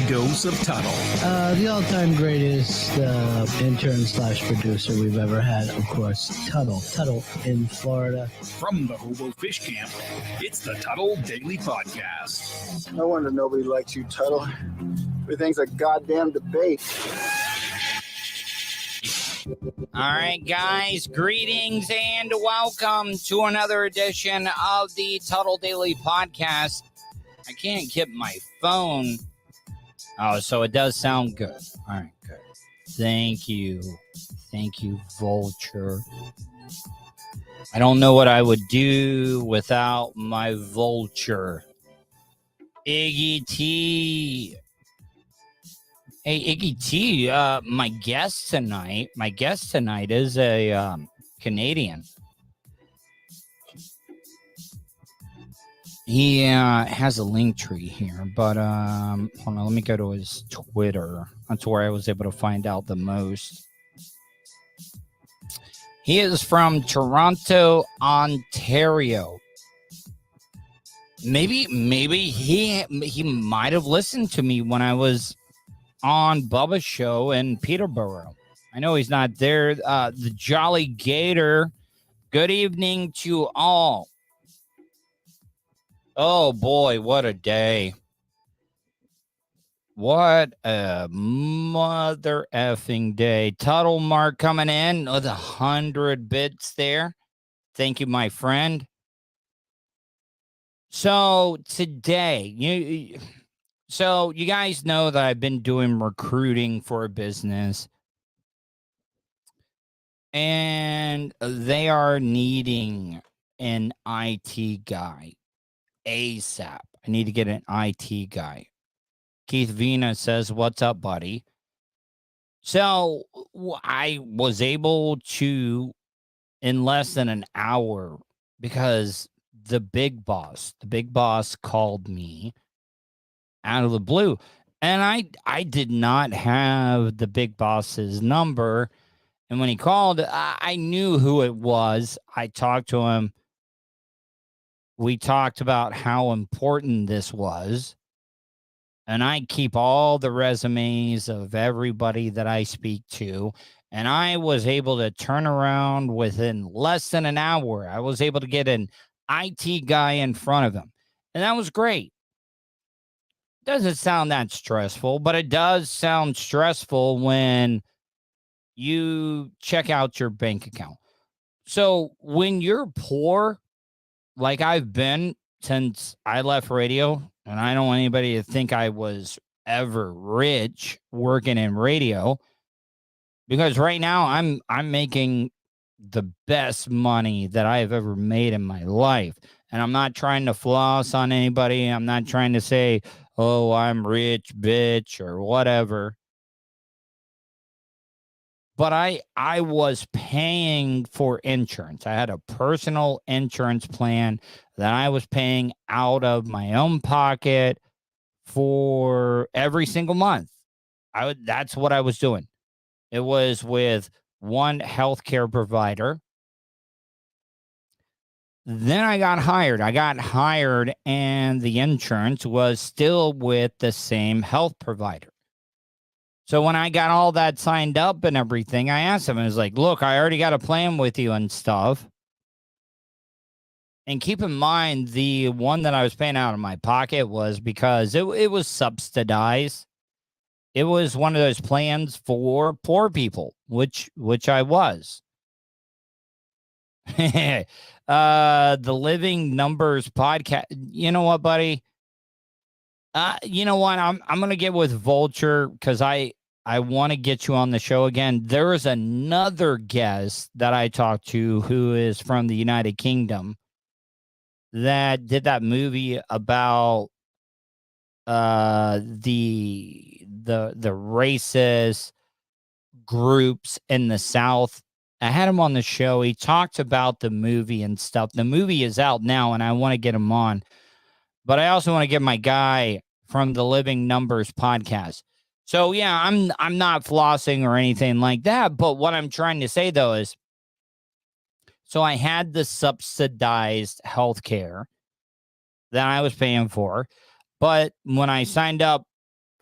dose of Tuddle. The all-time greatest intern/producer we've ever had, of course, Tuddle. Tuddle in Florida. From the Hobo Fish Camp, it's the Tuddle Daily Podcast. No wonder nobody likes you, Tuddle. Everything's a goddamn debate. All right, guys, greetings and welcome to another edition of the Tuddle Daily Podcast. I can't get my phone. Oh, so it does sound good. All right, good. Thank you. Thank you, Vulture. I don't know what I would do without my Vulture. Iggy T. Hey, Iggy T, my guest tonight is a Canadian. He has a link tree here, but hold on, let me go to his Twitter. That's where I was able to find out the most. He is from Toronto, Ontario. Maybe he might have listened to me when I was on Bubba's show in Peterborough. I know he's not there. The Jolly Gator. Good evening to all. Oh, boy, what a day. What a mother effing day. Tuddle Mark coming in with 100 bits there. Thank you, my friend. So today, you guys know that I've been doing recruiting for a business. And they are needing an IT guy. ASAP. I need to get an IT guy. Keith Vina says, what's up, buddy? So I was able to, in less than an hour, because the big boss called me out of the blue. And I did not have the big boss's number. And when he called, I knew who it was. I talked to him. We talked about how important this was. And I keep all the resumes of everybody that I speak to. And I was able to turn around within less than an hour. I was able to get an IT guy in front of him. And that was great. Doesn't sound that stressful, but it does sound stressful when you check out your bank account. So when you're poor, like I've been since I left radio, and I don't want anybody to think I was ever rich working in radio, because right now I'm making the best money that I have ever made in my life. And I'm not trying to floss on anybody. I'm not trying to say, oh, I'm rich, bitch, or whatever. But I was paying for insurance. I had a personal insurance plan that I was paying out of my own pocket for every single month. That's what I was doing. It was with one healthcare provider. Then I got hired, and the insurance was still with the same health provider. So when I got all that signed up and everything, I asked him, I was like, look, I already got a plan with you and stuff. And keep in mind, the one that I was paying out of my pocket was because it was subsidized. It was one of those plans for poor people, which I was. The Living Numbers podcast. You know what, buddy? You know what? I'm going to get with Vulture because I want to get you on the show again. There is another guest that I talked to who is from the United Kingdom that did that movie about the racist groups in the South. I had him on the show. He talked about the movie and stuff. The movie is out now, and I want to get him on. But I also want to get my guy from the Living Numbers podcast. So, yeah, I'm not flossing or anything like that. But what I'm trying to say, though, is so I had the subsidized health care that I was paying for. But when I signed up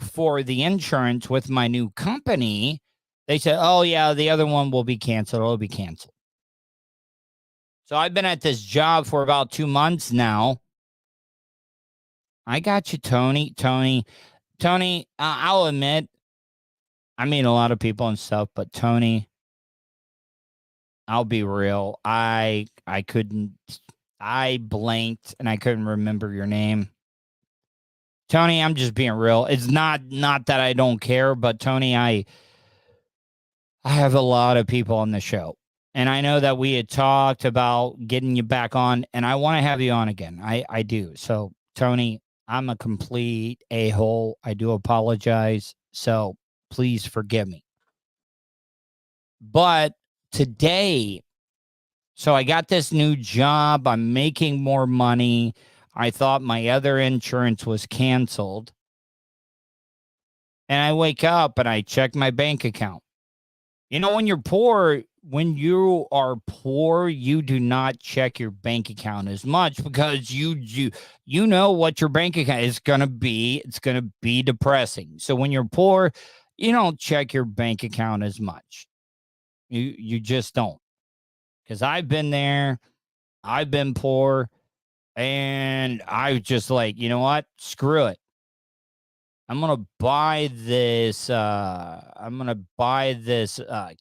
for the insurance with my new company, they said, oh, yeah, the other one will be canceled. It'll be canceled. So I've been at this job for about 2 months now. I got you, Tony. Tony, I'll admit, I meet a lot of people and stuff, but Tony, I'll be real. I blanked and I couldn't remember your name. Tony, I'm just being real. It's not that I don't care, but Tony, I have a lot of people on the show. And I know that we had talked about getting you back on, and I want to have you on again. I do. So, Tony, I'm a complete a-hole. I do apologize. So please forgive me. But today, so I got this new job. I'm making more money. I thought my other insurance was canceled. And I wake up and I check my bank account. You know, when you are poor, you do not check your bank account as much because you know what your bank account is going to be. It's going to be depressing. So when you're poor, you don't check your bank account as much. You just don't. Because I've been there. I've been poor. And I was just like, you know what? Screw it. I'm going to buy this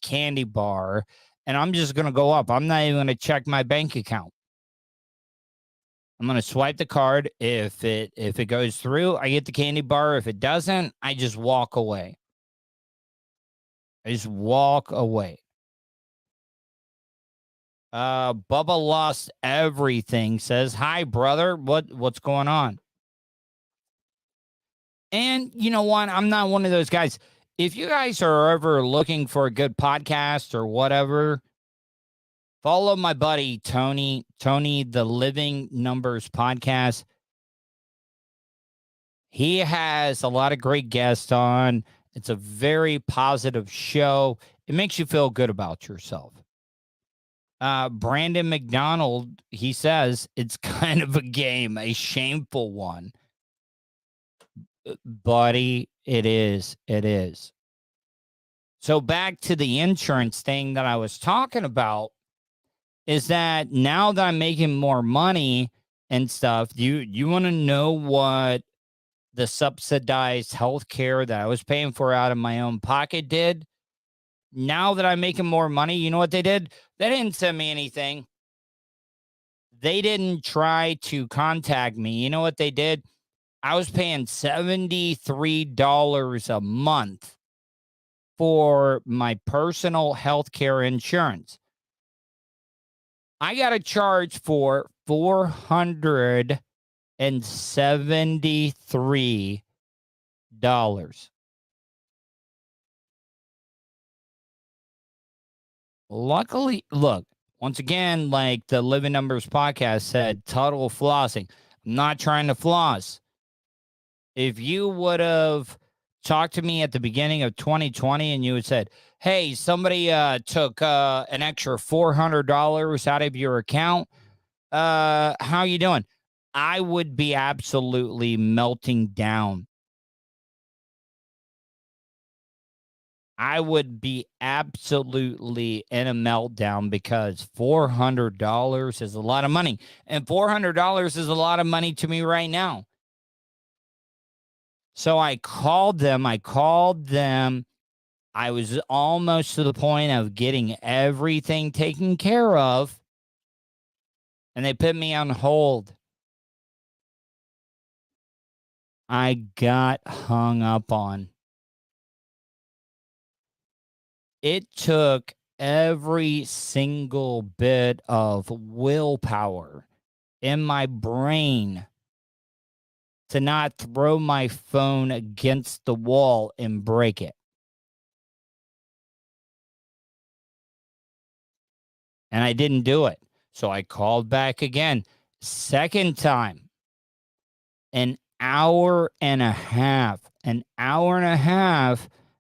candy bar, and I'm just going to go up. I'm not even going to check my bank account. I'm going to swipe the card. If it goes through, I get the candy bar. If it doesn't, I just walk away. Bubba Lost Everything says, hi, brother. What's going on? And you know what? I'm not one of those guys. If you guys are ever looking for a good podcast or whatever, follow my buddy, Tony, the Living Numbers podcast. He has a lot of great guests on. It's a very positive show. It makes you feel good about yourself. Brandon McDonald, he says it's kind of a game, a shameful one. Buddy, it is. So back to the insurance thing that I was talking about is that now that I'm making more money and stuff, you want to know what the subsidized health care that I was paying for out of my own pocket did? Now that I'm making more money, you know what they did? They didn't send me anything. They didn't try to contact me. You know what they did? I was paying $73 a month for my personal health care insurance. I got a charge for $473. Luckily, look, once again, like the Living Numbers podcast said, Tuddle flossing. I'm not trying to floss. If you would have talked to me at the beginning of 2020 and you had said, hey, somebody took an extra $400 out of your account, how you doing? I would be absolutely melting down. I would be absolutely in a meltdown because $400 is a lot of money. And $400 is a lot of money to me right now. So I called them. I was almost to the point of getting everything taken care of. And they put me on hold. I got hung up on. It took every single bit of willpower in my brain to not throw my phone against the wall and break it. And I didn't do it. So I called back again. Second time, an hour and a half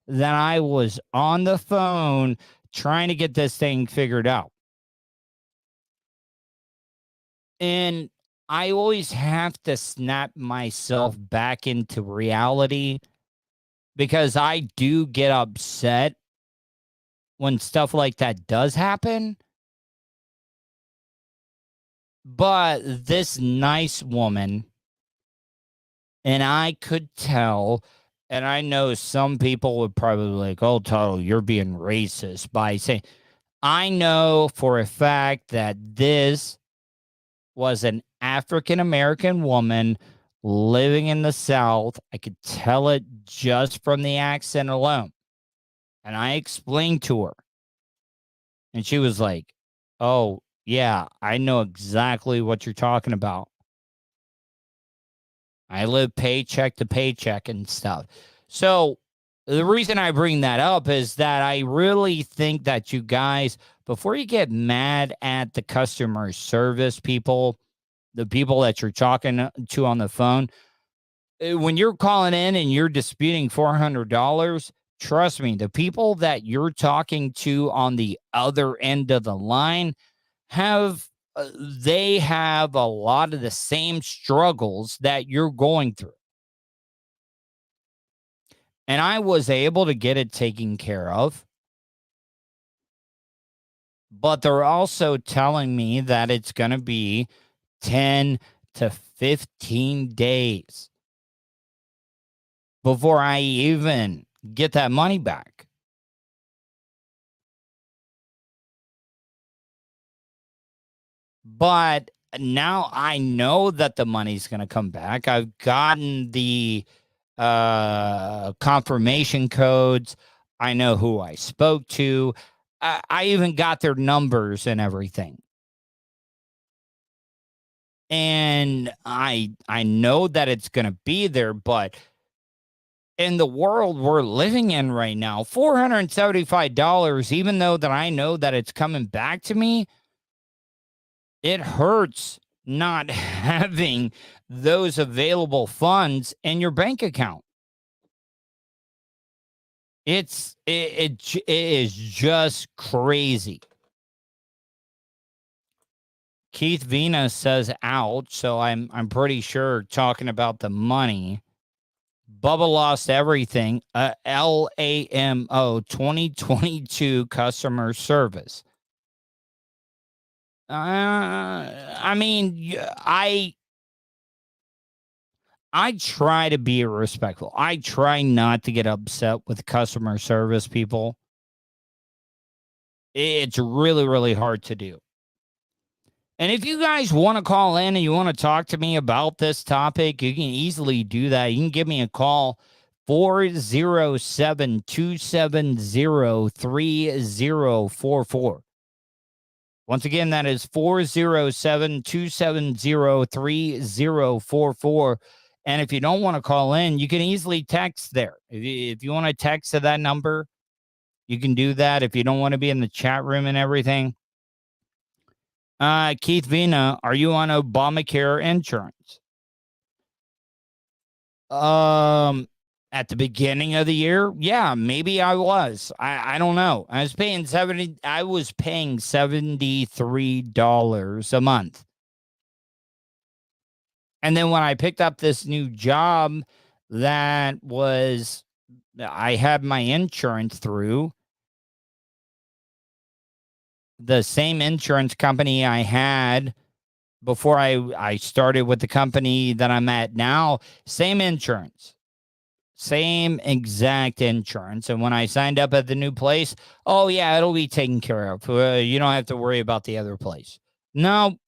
that I was on the phone trying to get this thing figured out. And I always have to snap myself back into reality because I do get upset when stuff like that does happen. But this nice woman, and I could tell, and I know some people would probably be like, oh, Tuddle, you're being racist by saying, I know for a fact that this was an African-American woman living in the South. I could tell it just from the accent alone. And I explained to her. And she was like, oh, yeah, I know exactly what you're talking about. I live paycheck to paycheck and stuff. So the reason I bring that up is that I really think that you guys, before you get mad at the customer service people, the people that you're talking to on the phone, when you're calling in and you're disputing $400, trust me, the people that you're talking to on the other end of the line they have a lot of the same struggles that you're going through. And I was able to get it taken care of. But they're also telling me that it's going to be 10 to 15 days before I even get that money back. But now I know that the money's going to come back. I've gotten the confirmation codes. I know who I spoke to. I even got their numbers and everything. And I know that it's going to be there, but in the world we're living in right now, $475, even though that I know that it's coming back to me, it hurts not having those available funds in your bank account. It is just crazy. Keith Vina says out, so I'm pretty sure talking about the money. Bubba lost everything. LAMO 2022 customer service. I mean, I try to be respectful. I try not to get upset with customer service people. It's really, really hard to do. And if you guys want to call in and you want to talk to me about this topic, you can easily do that. You can give me a call, 407-270-3044. Once again, that is 407-270-3044. And if you don't want to call in, you can easily text there. If you want to text to that number, you can do that. If you don't want to be in the chat room and everything. Keith Vina, are you on Obamacare insurance? At the beginning of the year, yeah, maybe I was. I don't know. I was paying $73 a month. And then when I picked up this new job I had my insurance through the same insurance company I had before I started with the company that I'm at now, same insurance. Same exact insurance. And when I signed up at the new place, oh, yeah, it'll be taken care of. You don't have to worry about the other place. No,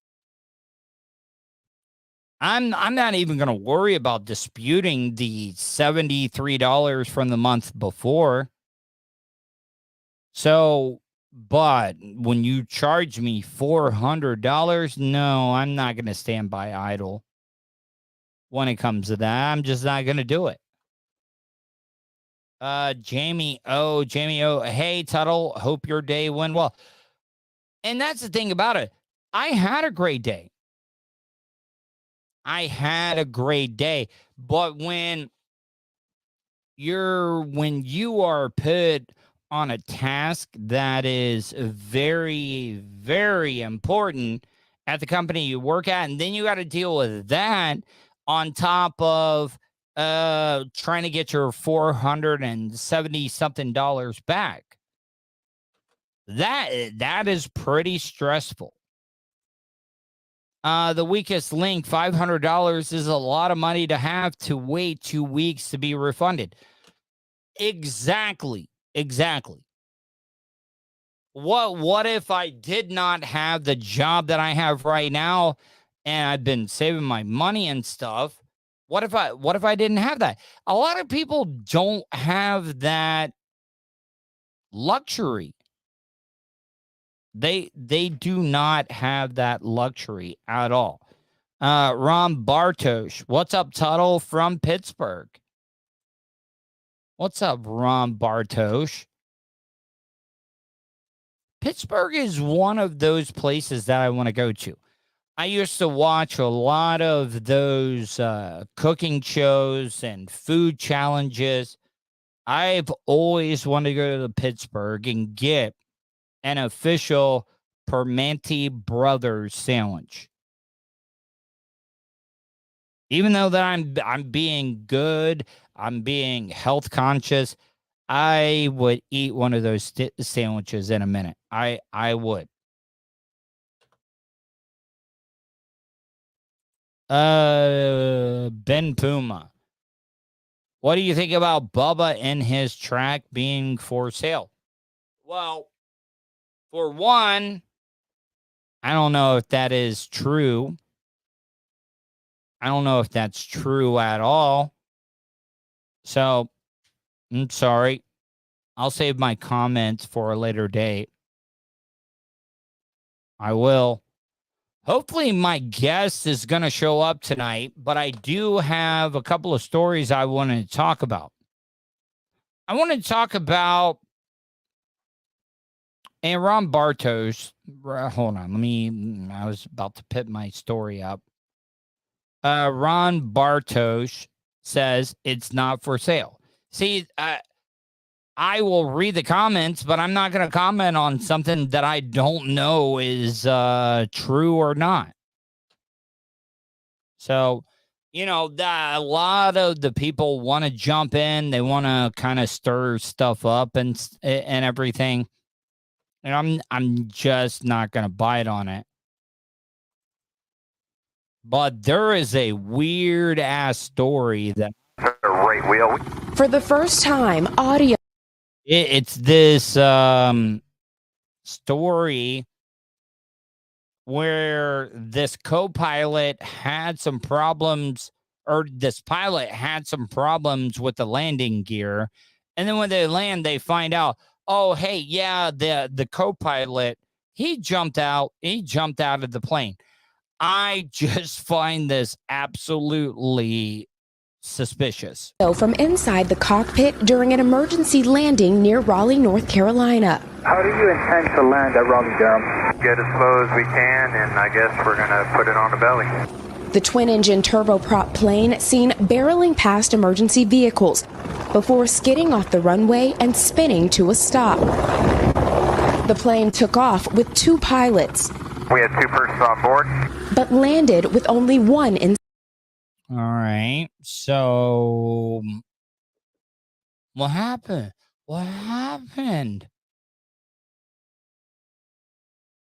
I'm not even going to worry about disputing the $73 from the month before. So, but when you charge me $400, no, I'm not going to stand by idle when it comes to that. I'm just not going to do it. Jamie O, hey, Tuddle, hope your day went well. And that's the thing about it. I had a great day. But when you are put on a task that is very, very important at the company you work at, and then you got to deal with that on top of trying to get your $470 something back. That is pretty stressful. The weakest link, $500 is a lot of money to have to wait 2 weeks to be refunded. Exactly. What if I did not have the job that I have right now and I've been saving my money and stuff? What if I didn't have that? A lot of people don't have that luxury. They do not have that luxury at all. Ron Bartosh, what's up, Tuddle from Pittsburgh? What's up, Ron Bartosh? Pittsburgh is one of those places that I want to go to. I used to watch a lot of those cooking shows and food challenges. I've always wanted to go to Pittsburgh and get an official Permanente Brothers sandwich. Even though that I'm being good, I'm being health conscious, I would eat one of those sandwiches in a minute. I would. Ben Puma, what do you think about Bubba and his track being for sale? Well, for one, I don't know if that is true. I don't know if that's true at all. So, I'm sorry. I'll save my comments for a later date. I will. Hopefully my guest is going to show up tonight, but I do have a couple of stories I wanted to talk about. I want to talk about, and Ron Bartos, hold on, I was about to put my story up. Ron Bartos says it's not for sale. See, I will read the comments, but I'm not going to comment on something that I don't know is true or not. So, a lot of the people want to jump in. They want to kind of stir stuff up and everything. And I'm just not going to bite on it. But there is a weird ass story that right wheel. For the first time, audio. It's this story where this co-pilot had some problems, or this pilot had some problems with the landing gear. And then when they land, they find out, oh, hey, yeah, the co-pilot, he jumped out of the plane. I just find this absolutely suspicious. From inside the cockpit during an emergency landing near Raleigh, North Carolina. How do you intend to land at Raleigh-Durham? Get as slow as we can, and I guess we're going to put it on the belly. The twin-engine turboprop plane seen barreling past emergency vehicles before skidding off the runway and spinning to a stop. The plane took off with 2 pilots. We had 2 persons on board, but landed with only 1 in. All right. So what happened?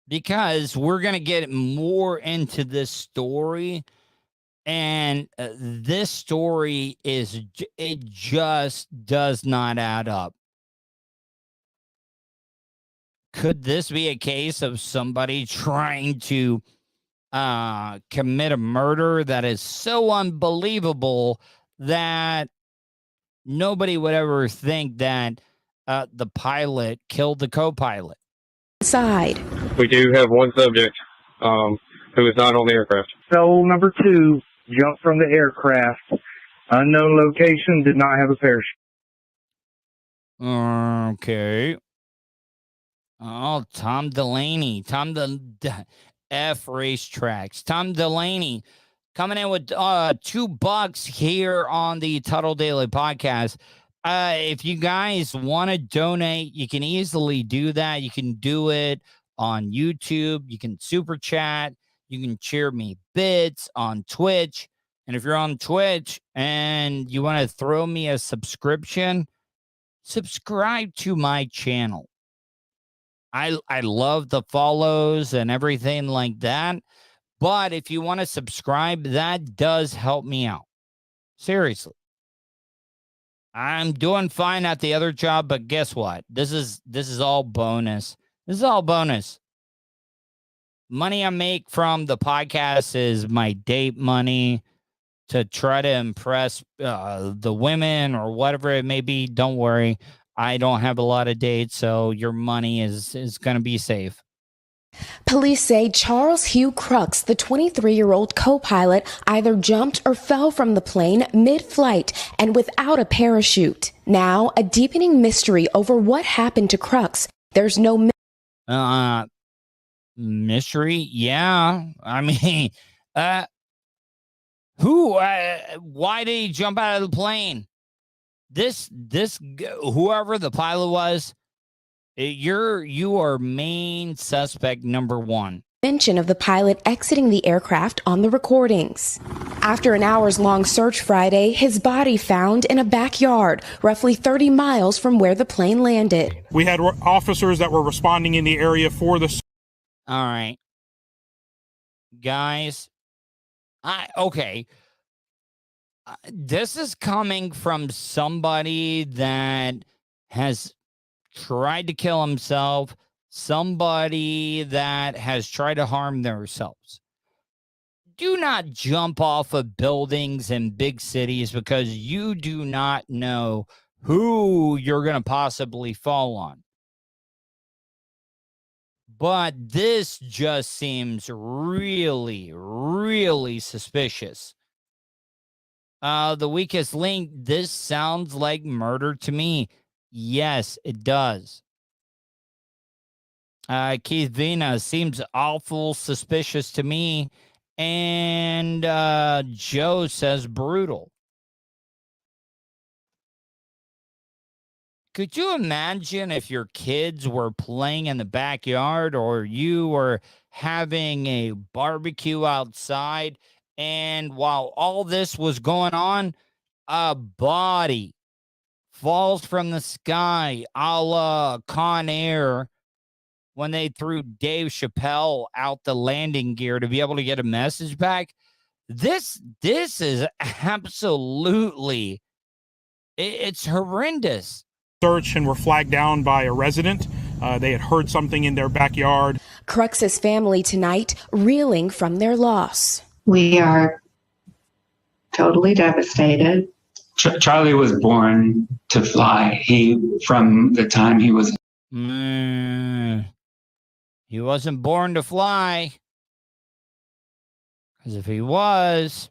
Because we're going to get more into this story, and this story it just does not add up. Could this be a case of somebody trying to commit a murder that is so unbelievable that nobody would ever think that the pilot killed the co-pilot? Side. We do have one subject who is not on the aircraft. Soul number 2 jumped from the aircraft. Unknown location, did not have a parachute. Okay. Oh, Tom Delaney. F Racetracks. Tom Delaney coming in with $2 here on the Tuddle Daily Podcast. If you guys want to donate, you can easily do that. You can do it on YouTube. You can super chat. You can cheer me bits on Twitch. And if you're on Twitch and you want to throw me a subscription, subscribe to my channel. I love the follows and everything like that. But if you want to subscribe, that does help me out. Seriously. I'm doing fine at the other job, but guess what? This is all bonus. This is all bonus. Money I make from the podcast is my date money to try to impress the women or whatever it may be. Don't worry. I don't have a lot of dates, so your money is going to be safe. Police say Charles Hugh Crooks, the 23-year-old co-pilot, either jumped or fell from the plane mid-flight and without a parachute. Now, a deepening mystery over what happened to Crooks. There's no mystery. Yeah. I mean, why did he jump out of the plane? Whoever the pilot was, you are main suspect number one. Mention of the pilot exiting the aircraft on the recordings. After an hours-long search Friday, his body found in a backyard, roughly 30 miles from where the plane landed. We had officers that were responding in the area for the... All right. Guys, okay. This is coming from somebody that has tried to kill himself, somebody that has tried to harm themselves. Do not jump off of buildings in big cities because you do not know who you're going to possibly fall on. But this just seems really, really suspicious. The weakest link, this sounds like murder to me. Yes, it does. Keith Vina seems awful suspicious to me. And Joe says brutal. Could you imagine if your kids were playing in the backyard or you were having a barbecue outside, and while all this was going on, a body falls from the sky, a la Con Air, when they threw Dave Chappelle out the landing gear to be able to get a message back? This is absolutely, it's horrendous. Search and were flagged down by a resident. They had heard something in their backyard. Crooks's family tonight reeling from their loss. We are totally devastated. Charlie was born to fly. From the time he was... He wasn't born to fly. Because if he was,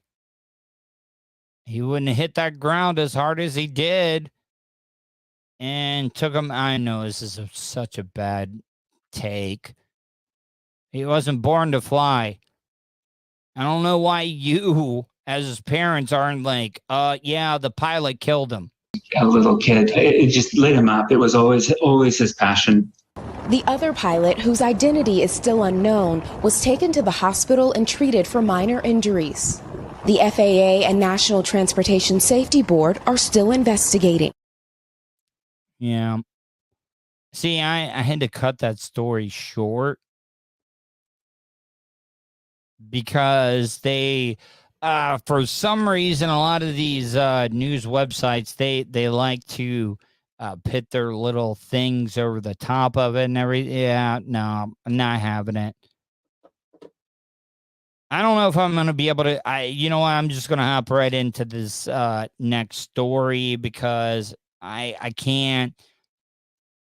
he wouldn't have hit that ground as hard as he did. And took him... I know this is such a bad take. He wasn't born to fly. I don't know why you, as his parents, aren't like, yeah, the pilot killed him. A little kid. It just lit him up. It was always his passion. The other pilot, whose identity is still unknown, was taken to the hospital and treated for minor injuries. The FAA and National Transportation Safety Board are still investigating. Yeah. See, I had to cut that story short because they, for some reason, a lot of these news websites, they like to put their little things over the top of it and everything. Yeah, no, I'm not having it. I don't know if I'm going to be able to, you know what, I'm just going to hop right into this next story because I can't.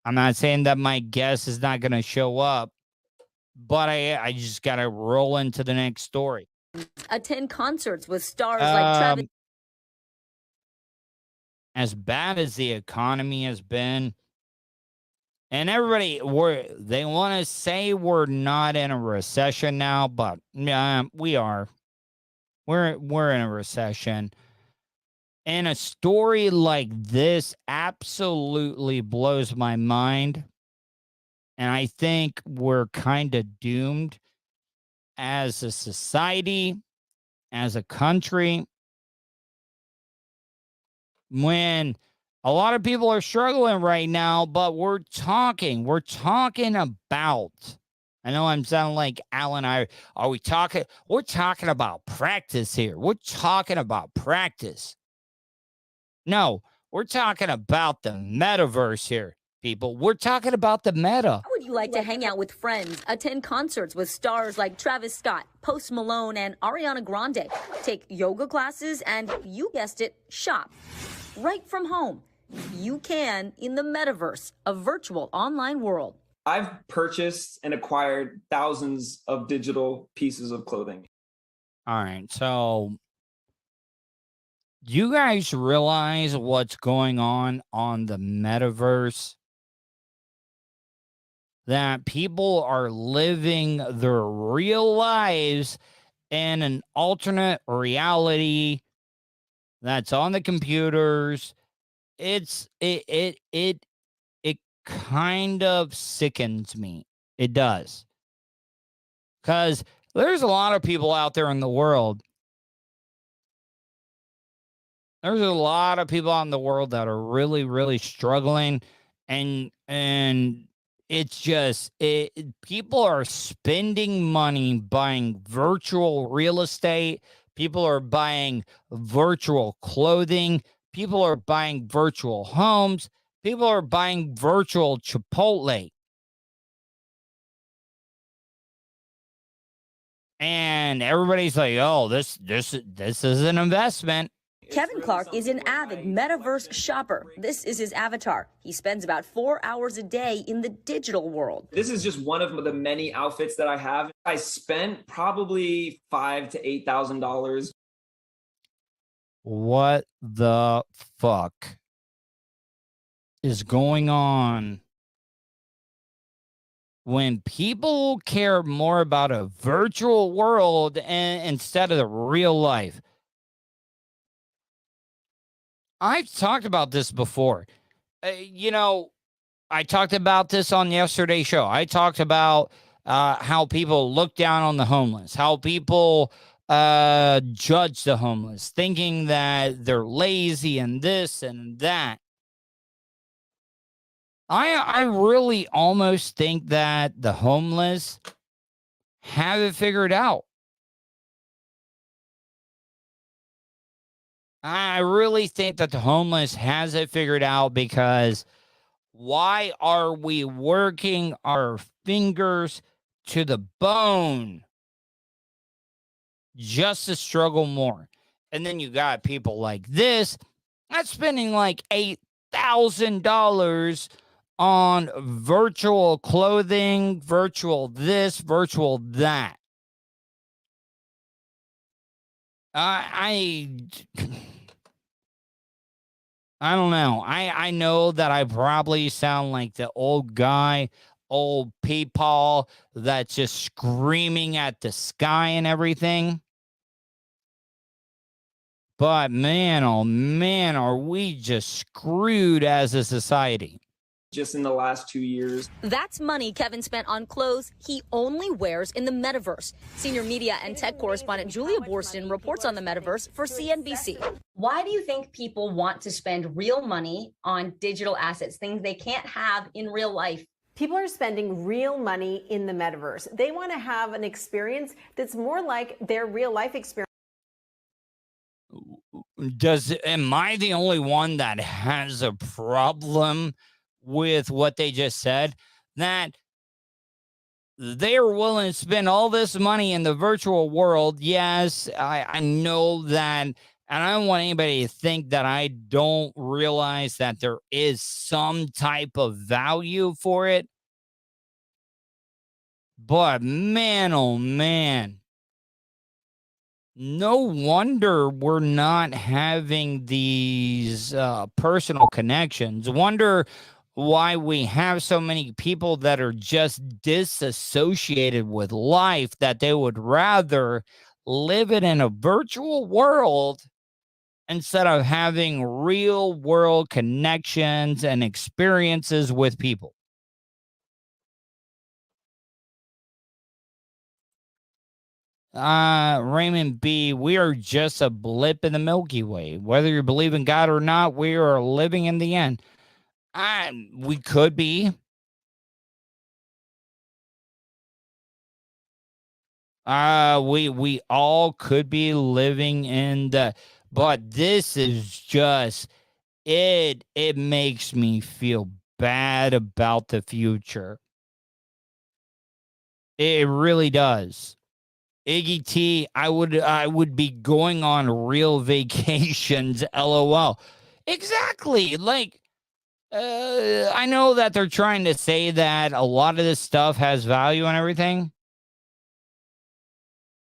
I'm not saying that my guest is not going to show up, but I just got to roll into the next story. Attend concerts with stars like Travis. As bad as the economy has been, and everybody, they want to say we're not in a recession now, but we are. We're in a recession. And a story like this absolutely blows my mind. And I think we're kind of doomed as a society, as a country, when a lot of people are struggling right now, but we're talking about, I know I'm sounding like Alan. Are we talking? We're talking about practice here. We're talking about practice. No, we're talking about the metaverse here, people. We're talking about the meta. How would you like to hang out with friends, attend concerts with stars like Travis Scott, Post Malone, and Ariana Grande, take yoga classes, and you guessed it, shop right from home? You can in the metaverse, a virtual online world. I've purchased and acquired thousands of digital pieces of clothing. All right, so you guys realize what's going on the metaverse? That people are living their real lives in an alternate reality that's on the computers. It kind of sickens me. It does. Because there's a lot of people out there in the world. There's a lot of people out in the world that are really, really struggling. And it's just, people are spending money buying virtual real estate. People are buying virtual clothing. People are buying virtual homes. People are buying virtual Chipotle. And everybody's like, oh, this is an investment. Kevin Clark is an avid metaverse shopper. This is his avatar. He spends about 4 hours a day in the digital world. This is just one of the many outfits that I have. I spent probably $5,000 to $8,000. What the fuck is going on when people care more about a virtual world instead of the real life? I've talked about this before. I talked about this on yesterday's show. I talked about how people look down on the homeless, how people judge the homeless, thinking that they're lazy and this and that. I really almost think that the homeless have it figured out. I really think that the homeless has it figured out, because why are we working our fingers to the bone just to struggle more? And then you got people like this that's spending like $8,000 on virtual clothing, virtual this, virtual that. I don't know. I know that I probably sound like the old guy, old peepaw that's just screaming at the sky and everything. But man, oh man, are we just screwed as a society? Just in the last 2 years. That's money Kevin spent on clothes he only wears in the metaverse. Senior media and tech correspondent Julia Borston reports on the metaverse for CNBC. Why do you think people want to spend real money on digital assets, things they can't have in real life? People are spending real money in the metaverse. They want to have an experience that's more like their real life experience. Am I the only one that has a problem with what they just said? That they're willing to spend all this money in the virtual world. Yes, I know that, and I don't want anybody to think that I don't realize that there is some type of value for it. But man, oh man, no wonder we're not having these personal connections. Wonder why we have so many people that are just disassociated with life, that they would rather live it in a virtual world instead of having real world connections and experiences with people. Raymond B., we are just a blip in the Milky Way. Whether you believe in God or not, we are living in the end. We could be. We all could be living in the, but this is just, it makes me feel bad about the future. It really does. Iggy T, I would be going on real vacations, LOL. Exactly. Like, I know that they're trying to say that a lot of this stuff has value and everything.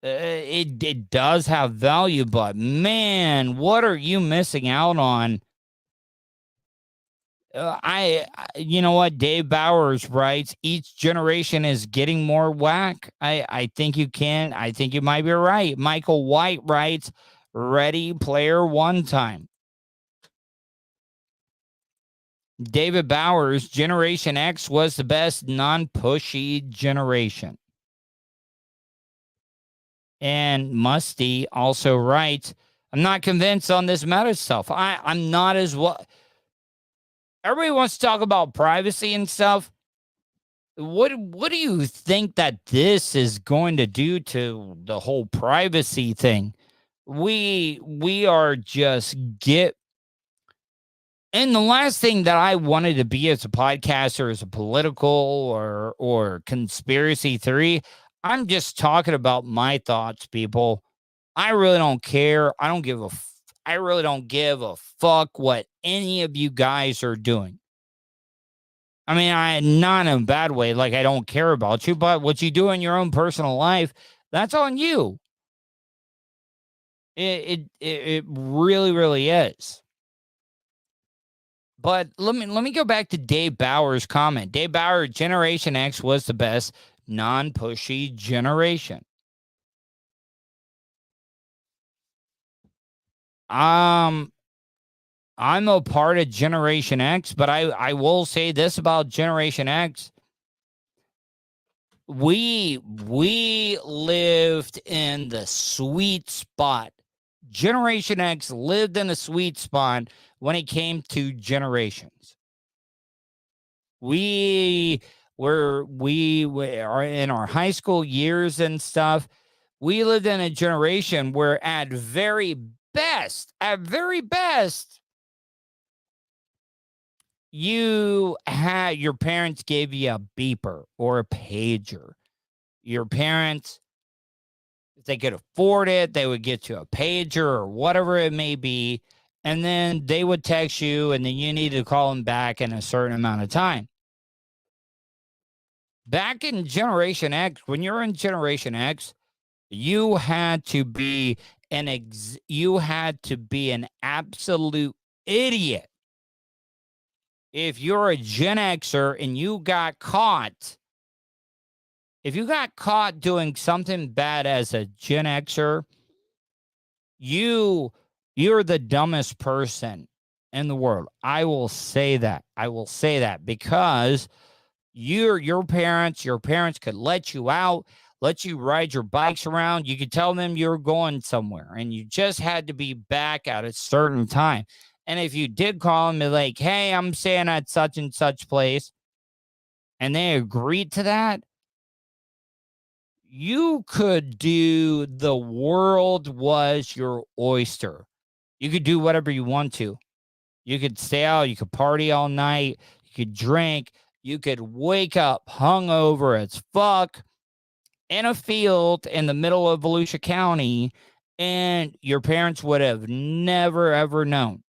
It does have value, but man, what are you missing out on? You know what? Dave Bowers writes, each generation is getting more whack. I think you can. I think you might be right. Michael White writes, Ready Player One time. David Bowers, Generation X was the best non-pushy generation. And Musty also writes, I'm not convinced on this meta stuff. I'm not as well. Everybody wants to talk about privacy and stuff. What do you think that this is going to do to the whole privacy thing? We are just and the last thing that I wanted to be as a podcaster is a political or conspiracy theory. I'm just talking about my thoughts, people. I really don't care. I really don't give a fuck what any of you guys are doing. I mean, not in a bad way, like I don't care about you, but what you do in your own personal life, that's on you. It really, really is. But let me go back to Dave Bauer's comment. Dave Bauer, Generation X was the best non-pushy generation. I'm a part of Generation X, but I will say this about Generation X. We lived in the sweet spot. Generation X lived in a sweet spot when it came to generations. We were in our high school years and stuff. We lived in a generation where at very best, you had your parents gave you a beeper or a pager. Your parents, if they could afford it, they would get you a pager or whatever it may be. And then they would text you, and then you needed to call them back in a certain amount of time. Back in Generation X, when you're in Generation X, you had to be an absolute idiot. If you're a Gen Xer and you got caught, doing something bad as a Gen Xer, you're the dumbest person in the world. I will say that because your parents could let you out, let you ride your bikes around. You could tell them you're going somewhere and you just had to be back at a certain time. And if you did call them, be like, hey, I'm staying at such and such place, and they agreed to that, you could do, the world was your oyster. You could do whatever you want to. You could stay out, you could party all night, you could drink, you could wake up hungover as fuck in a field in the middle of Volusia County, and your parents would have never, ever known.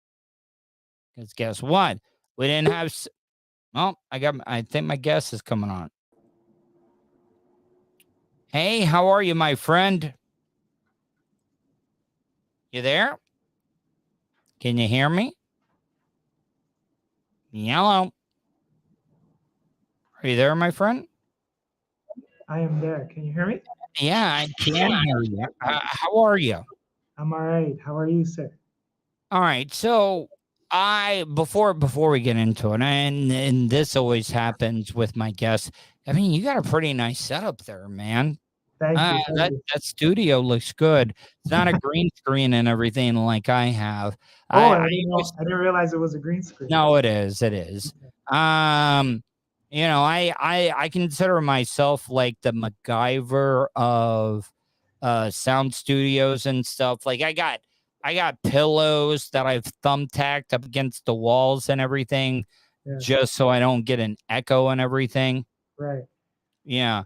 Because guess what? We didn't have... Well, I think my guest is coming on. Hey, how are you, my friend? You there? Can you hear me? Hello? Are you there, my friend? I am there. Can you hear me? Yeah, I can hear you. How are you? I'm all right. How are you, sir? All right. So before we get into it, and this always happens with my guests. I mean, you got a pretty nice setup there, man. Thank you. Thank you. That studio looks good. It's not a green screen and everything like I have. Oh, I didn't realize it was a green screen. No, it is. It is. You know, I consider myself like the MacGyver of sound studios and stuff. Like I got pillows that I've thumbtacked up against the walls and everything, just so I don't get an echo and everything. Right. Yeah.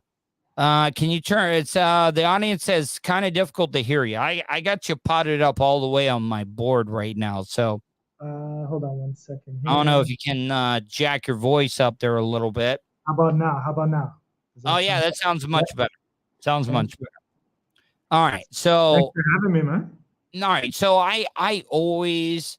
Can you turn? It's the audience says kind of difficult to hear you. I got you potted up all the way on my board right now, so. Hold on 1 second. I don't know if you can jack your voice up there a little bit. How about now? Oh, yeah, that sounds much better. Sounds much better. All right, so. Thanks for having me, man. All right, so I always,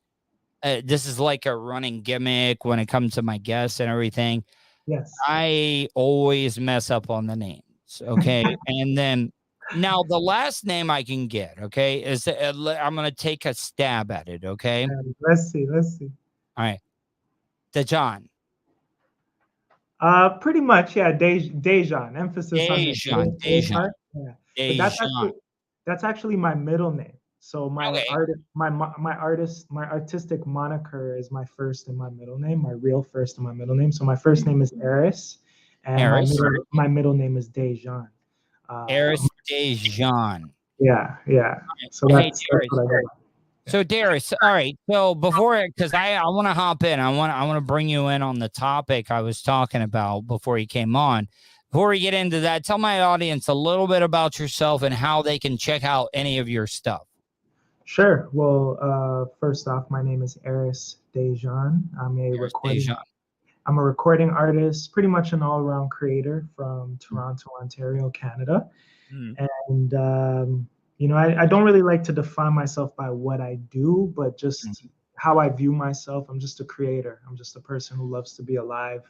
this is like a running gimmick when it comes to my guests and everything. Yes. I always mess up on the names, okay? And then, now the last name I can get, okay, is I'm going to take a stab at it, okay? Let's see. All right. Dejan. Pretty much, yeah. Dejan. Emphasis on the Dejan. Yeah. But that's actually my middle name. So my artistic moniker is my first and my middle name, my real first and my middle name. So my first name is Arys, and my middle name is Dejan. Arys Dejan. Yeah. So that's what I got. So Darius, all right. So because I want to hop in, I want to bring you in on the topic I was talking about before you came on. Before we get into that, tell my audience a little bit about yourself and how they can check out any of your stuff. Sure. Well, first off, my name is Arys Dejan. I'm a recording artist, pretty much an all-around creator from Toronto, Ontario, Canada. And, I don't really like to define myself by what I do, but just how I view myself. I'm just a creator. I'm just a person who loves to be alive.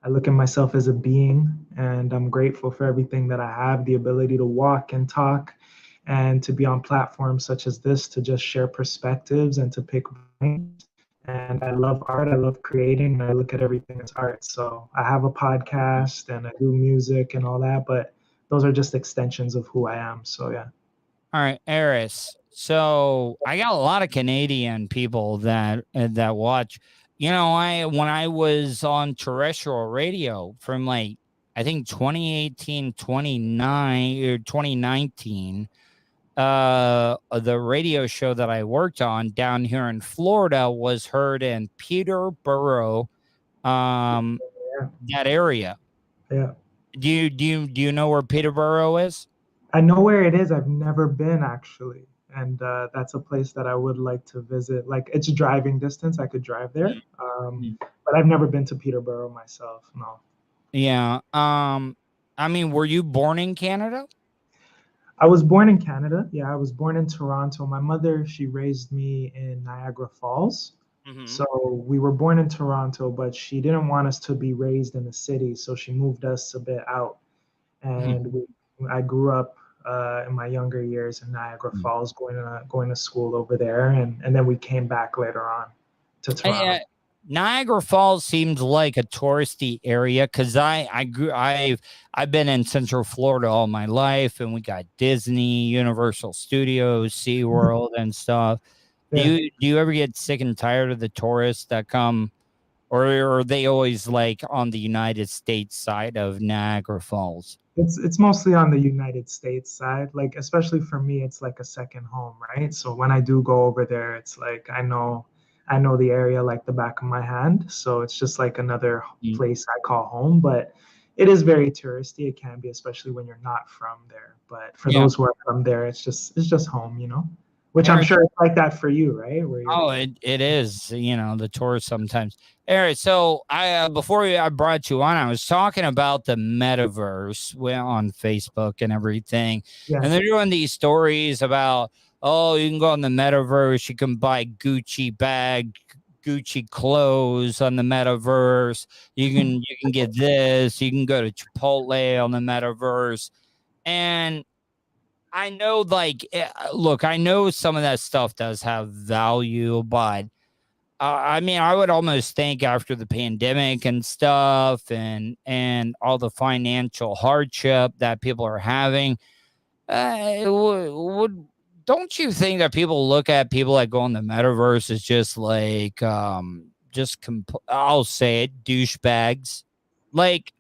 I look at myself as a being, and I'm grateful for everything that I have, the ability to walk and talk and to be on platforms such as this, to just share perspectives and to pick brains. And I love art. I love creating. I look at everything as art. So I have a podcast and I do music and all that, but those are just extensions of who I am. So, yeah. All right, Arys. So I got a lot of Canadian people that watch. You know, when I was on terrestrial radio from I think 2018, 2019, the radio show that I worked on down here in Florida was heard in Peterborough, that area. Yeah. Do you know where Peterborough is? I know where it is. I've never been, actually. And that's a place that I would like to visit. Like, it's driving distance. I could drive there. But I've never been to Peterborough myself. No. Yeah. I mean, were you born in Canada? I was born in Canada. Yeah, I was born in Toronto. My mother, she raised me in Niagara Falls. So we were born in Toronto, but she didn't want us to be raised in the city. So she moved us a bit out. And I grew up in my younger years in Niagara Falls, going to school over there. And then we came back later on to Toronto. Niagara Falls seems like a touristy area because I've been in Central Florida all my life, and we got Disney, Universal Studios, SeaWorld, and stuff. Yeah. Do you ever get sick and tired of the tourists that come, or are they always on the United States side of Niagara Falls? It's mostly on the United States side. Especially for me, it's like a second home, right? So when I do go over there, it's like I know the area like the back of my hand. So it's just like another place I call home. But it is very touristy. It can be, especially when you're not from there. But for those who are from there, it's just home, Which I'm sure it's like that for you, right? It is, the tourists sometimes. Eric, so before I brought you on, I was talking about the metaverse on Facebook and everything. Yes. And they're doing these stories about, you can go on the metaverse, you can buy Gucci bag, Gucci clothes on the metaverse. You can get this, you can go to Chipotle on the metaverse. And I know, look, I know some of that stuff does have value, but I mean, I would almost think after the pandemic and stuff and all the financial hardship that people are having, Don't you think that people look at people that go in the metaverse as just like I'll say it, douchebags? Like,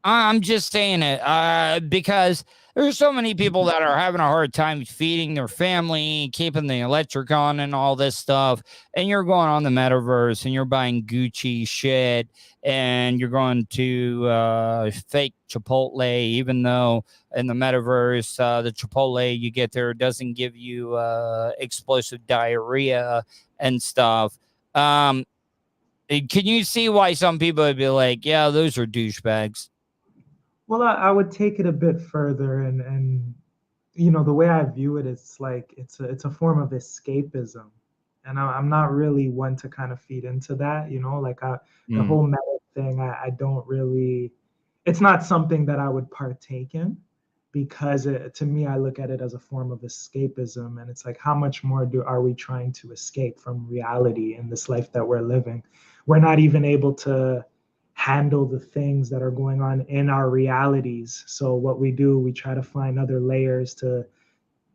I'm just saying it because there's so many people that are having a hard time feeding their family, keeping the electric on and all this stuff. And you're going on the metaverse and you're buying Gucci shit and you're going to fake Chipotle, even though in the metaverse, the Chipotle you get there doesn't give you explosive diarrhea and stuff. Can you see why some people would be like, yeah, those are douchebags? Well, I would take it a bit further, and the way I view it is like it's a form of escapism, and I'm not really one to kind of feed into that. The whole meta thing, I don't really. It's not something that I would partake in because to me, I look at it as a form of escapism, and it's like how much more are we trying to escape from reality in this life that we're living? We're not even able to handle the things that are going on in our realities. So what we do, we try to find other layers to,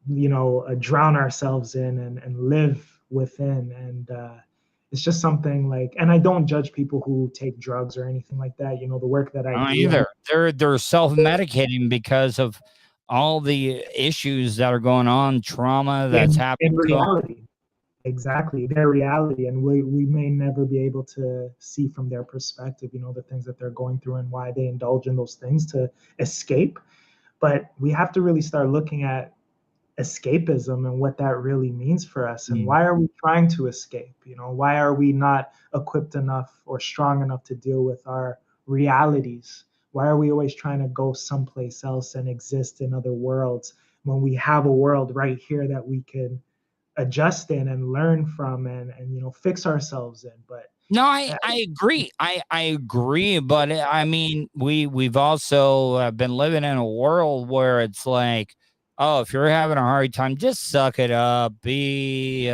drown ourselves in and live within. And it's just something like, and I don't judge people who take drugs or anything like that. The work that I do. Either. They're self-medicating because of all the issues that are going on, trauma that's happening. In reality. Exactly, their reality, and we may never be able to see from their perspective, the things that they're going through and why they indulge in those things to escape. But we have to really start looking at escapism and what that really means for us, and why are we trying to escape? Why are we not equipped enough or strong enough to deal with our realities? Why are we always trying to go someplace else and exist in other worlds when we have a world right here that we can adjust in and learn from and fix ourselves in? But no, I agree. I agree. But I mean, we've also been living in a world where it's like, oh, if you're having a hard time, just suck it up, be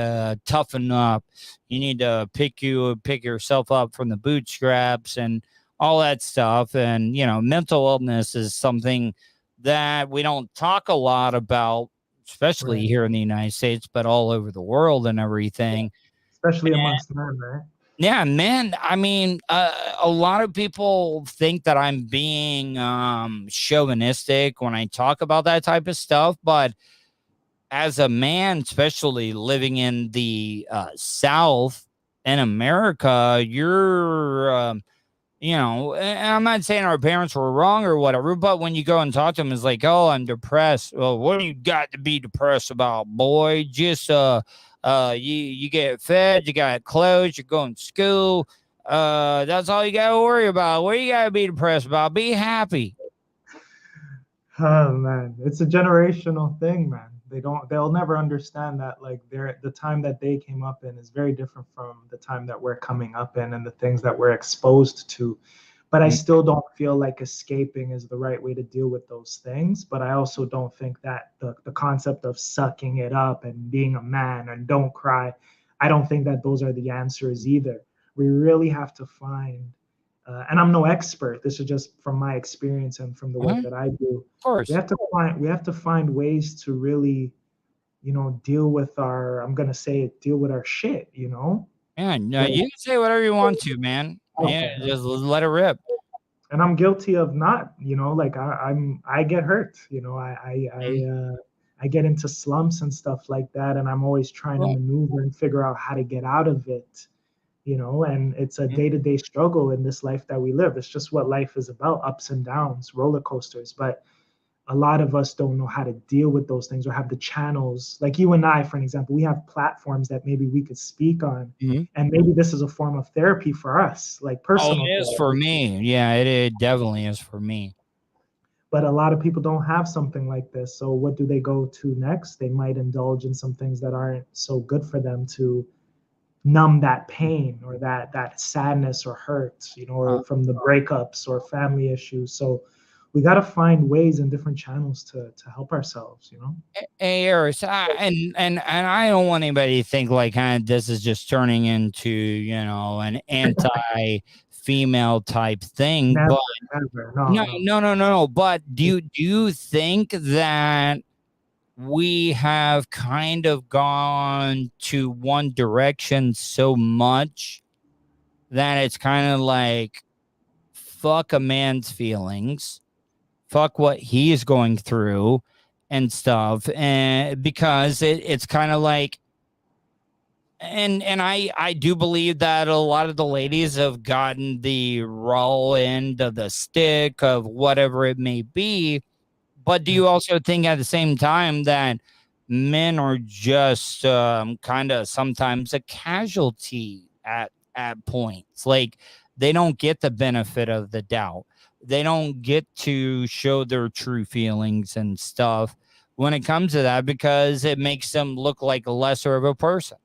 toughen up. You need to pick yourself up from the bootstraps and all that stuff. And mental illness is something that we don't talk a lot about, especially here in the United States, but all over the world and everything. Especially amongst men, right? Yeah, man. I mean, a lot of people think that I'm being chauvinistic when I talk about that type of stuff. But as a man, especially living in the South in America, you're... and I'm not saying our parents were wrong or whatever, but when you go and talk to them, it's like, oh, I'm depressed. Well, what do you got to be depressed about, boy? Just, you get fed, you got clothes, you're going to school. That's all you got to worry about. What do you got to be depressed about? Be happy. Oh, man. It's a generational thing, man. They'll never understand that the time that they came up in is very different from the time that we're coming up in and the things that we're exposed to. But I still don't feel like escaping is the right way to deal with those things. But I also don't think that the concept of sucking it up and being a man and don't cry, I don't think that those are the answers either. We really have to find, and I'm no expert, this is just from my experience and from the work that I do. Of course. We have to find ways to really, deal with our shit, Yeah, no, you can say whatever you want to, man. Yeah, just let it rip. And I'm guilty of not, I get hurt, I get into slumps and stuff like that, and I'm always trying to maneuver and figure out how to get out of it. And it's a day-to-day struggle in this life that we live. It's just what life is about, ups and downs, roller coasters. But a lot of us don't know how to deal with those things or have the channels. Like you and I, for an example, we have platforms that maybe we could speak on. And maybe this is a form of therapy for us, like personal. Oh, it is therapy. for me. Yeah, it definitely is for me. But a lot of people don't have something like this. So what do they go to next? They might indulge in some things that aren't so good for them to numb that pain or that sadness or hurt, or from the breakups or family issues. So we got to find ways and different channels to help ourselves, Hey, Arys, and I don't want anybody to think like this is just turning into, an anti-female type thing. Never, but never. No. But do you think that we have kind of gone to one direction so much that it's kind of like, fuck a man's feelings, fuck what he's going through and stuff. And because it's kind of like, and I do believe that a lot of the ladies have gotten the raw end of the stick of whatever it may be. But do you also think at the same time that men are just kind of sometimes a casualty at points? Like, they don't get the benefit of the doubt. They don't get to show their true feelings and stuff when it comes to that, because it makes them look like a lesser of a person.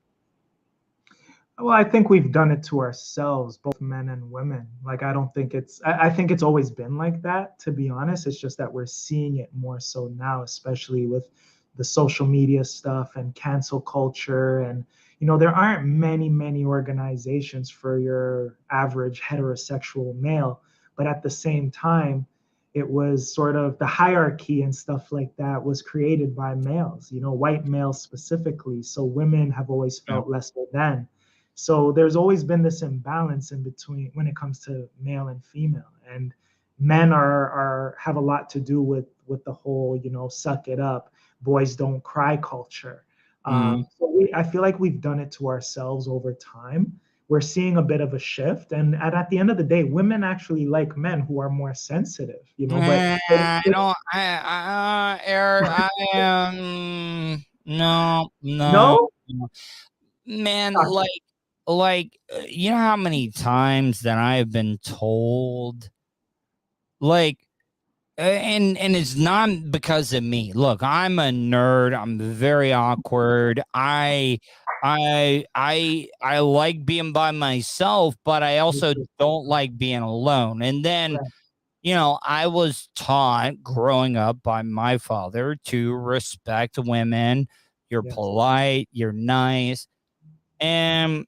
Well, I think we've done it to ourselves, both men and women. Like, I don't think I think it's always been like that, to be honest. It's just that we're seeing it more so now, especially with the social media stuff and cancel culture. And, there aren't many organizations for your average heterosexual male. But at the same time, it was sort of the hierarchy and stuff like that was created by males, white males specifically. So women have always felt lesser than. So there's always been this imbalance in between when it comes to male and female, and men have a lot to do with the whole, suck it up, boys don't cry culture. So I feel like we've done it to ourselves over time. We're seeing a bit of a shift, and at the end of the day, women actually like men who are more sensitive, But no, no, man, you know how many times that I have been told, like, and it's not because of me. Look, I'm a nerd. I'm very awkward. I like being by myself, but I also don't like being alone. And then, I was taught growing up by my father to respect women. You're polite, you're nice. And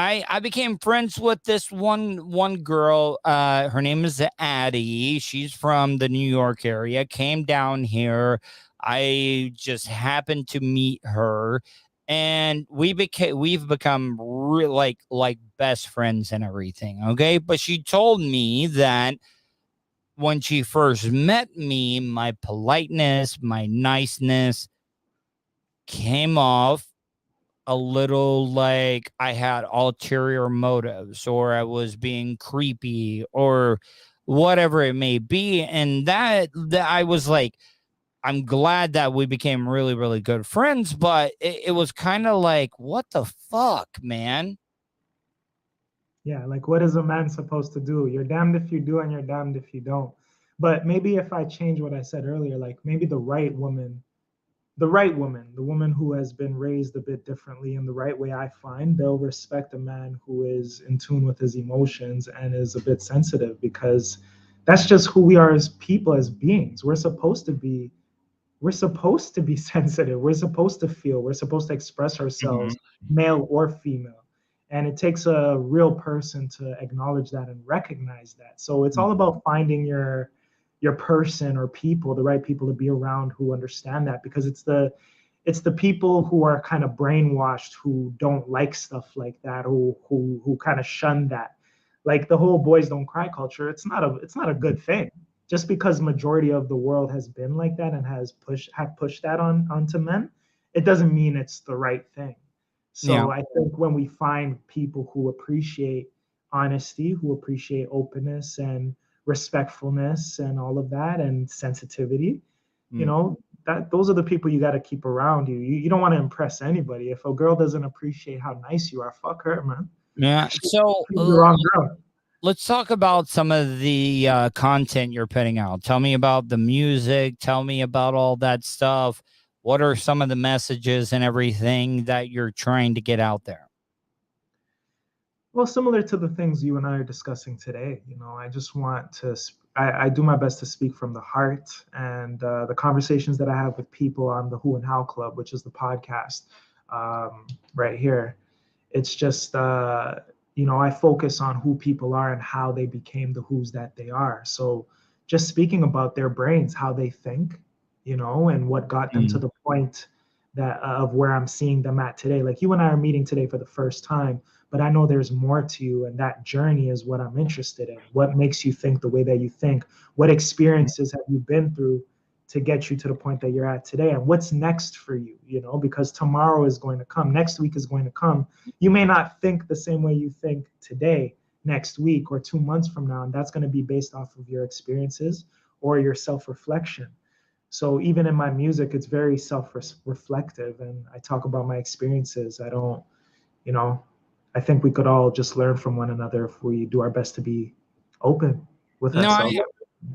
I became friends with this one girl. Her name is Addie. She's from the New York area, came down here. I just happened to meet her, and we've become like best friends and everything. Okay. But she told me that when she first met me, my politeness, my niceness came off a little like I had ulterior motives, or I was being creepy, or whatever it may be. And that I was like, I'm glad that we became really, really good friends, but it was kind of like, what the fuck, man? Yeah, like, what is a man supposed to do? You're damned if you do and you're damned if you don't. But maybe if I change what I said earlier, like maybe the woman, the woman who has been raised a bit differently in the right way, I find they'll respect a man who is in tune with his emotions and is a bit sensitive, because that's just who we are as people, as beings. We're supposed to be sensitive. We're supposed to feel. We're supposed to express ourselves, male or female. And it takes a real person to acknowledge that and recognize that. So it's all about finding your person or people, the right people to be around who understand that, because it's the people who are kind of brainwashed, who don't like stuff like that, who kind of shun that. Like the whole boys don't cry culture, it's not a good thing. Just because majority of the world has been like that and have pushed that onto men, it doesn't mean it's the right thing. So I think when we find people who appreciate honesty, who appreciate openness and respectfulness and all of that, and sensitivity, those are the people you got to keep around you. You don't want to impress anybody. If a girl doesn't appreciate how nice you are, fuck her, man. Yeah. So She's the wrong girl. Let's talk about some of the content you're putting out. Tell me about the music. Tell me about all that stuff. What are some of the messages and everything that you're trying to get out there? Well, similar to the things you and I are discussing today, I just want to, I do my best to speak from the heart, and the conversations that I have with people on the Who and How Club, which is the podcast right here. It's just, I focus on who people are and how they became the who's that they are. So just speaking about their brains, how they think, and what got them to the point that of where I'm seeing them at today. Like you and I are meeting today for the first time, but I know there's more to you, and that journey is what I'm interested in. What makes you think the way that you think? What experiences have you been through to get you to the point that you're at today? And what's next for you, you know, because tomorrow is going to come, next week is going to come. You may not think the same way you think today, next week or 2 months from now, and that's going to be based off of your experiences or your self-reflection. So even in my music, it's very self-reflective, and I talk about my experiences. I don't, you know, I think we could all just learn from one another if we do our best to be open with ourselves.